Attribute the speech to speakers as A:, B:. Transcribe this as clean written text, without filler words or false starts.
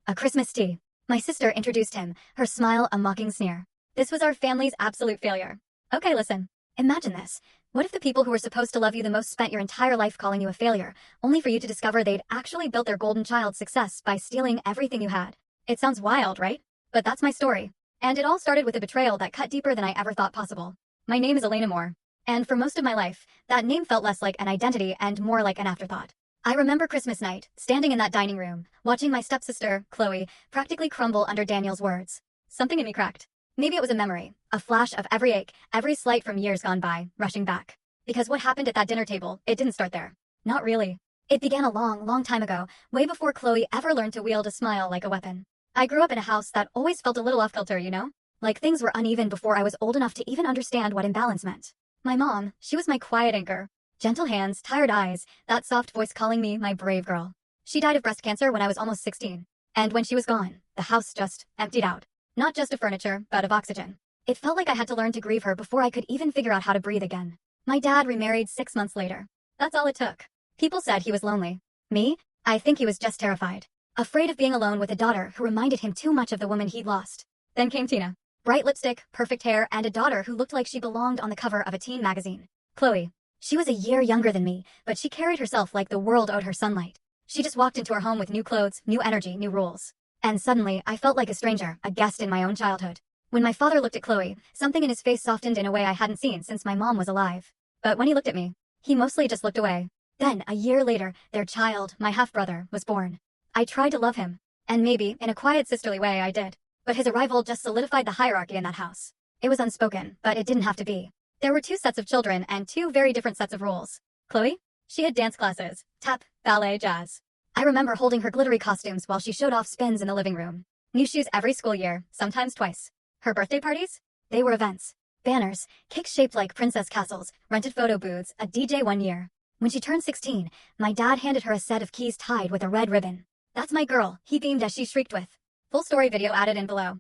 A: A Christmas tea. My sister introduced him, her smile a mocking sneer. This was our family's absolute failure. Okay, listen. Imagine this. What if the people who were supposed to love you the most spent your entire life calling you a failure, only for you to discover they'd actually built their golden child's success by stealing everything you had? It sounds wild, right? But that's my story. And it all started with a betrayal that cut deeper than I ever thought possible. My name is Elena Moore. And for most of my life, that name felt less like an identity and more like an afterthought. I remember Christmas night, standing in that dining room, watching my stepsister, Chloe, practically crumble under Daniel's words. Something in me cracked. Maybe it was a memory, a flash of every ache, every slight from years gone by, rushing back. Because what happened at that dinner table, it didn't start there. Not really. It began a long, long time ago, way before Chloe ever learned to wield a smile like a weapon. I grew up in a house that always felt a little off-kilter, you know? Like things were uneven before I was old enough to even understand what imbalance meant. My mom, she was my quiet anchor. Gentle hands, tired eyes, that soft voice calling me my brave girl. She died of breast cancer when I was almost 16. And when she was gone, the house just emptied out. Not just of furniture, but of oxygen. It felt like I had to learn to grieve her before I could even figure out how to breathe again. My dad remarried 6 months later. That's all it took. People said he was lonely. Me? I think he was just terrified. Afraid of being alone with a daughter who reminded him too much of the woman he'd lost. Then came Tina. Bright lipstick, perfect hair, and a daughter who looked like she belonged on the cover of a teen magazine. Chloe. She was a year younger than me, but she carried herself like the world owed her sunlight. She just walked into her home with new clothes, new energy, new rules. And suddenly, I felt like a stranger, a guest in my own childhood. When my father looked at Chloe, something in his face softened in a way I hadn't seen since my mom was alive. But when he looked at me, he mostly just looked away. Then, a year later, their child, my half-brother, was born. I tried to love him. And maybe, in a quiet sisterly way, I did. But his arrival just solidified the hierarchy in that house. It was unspoken, but it didn't have to be. There were 2 sets of children and 2 very different sets of rules. Chloe? She had dance classes, tap, ballet, jazz. I remember holding her glittery costumes while she showed off spins in the living room. New shoes every school year, sometimes twice. Her birthday parties? They were events. Banners, cakes shaped like princess castles, rented photo booths, a DJ one year. When she turned 16, my dad handed her a set of keys tied with a red ribbon. That's my girl, he beamed as she shrieked with. Full story video added in below.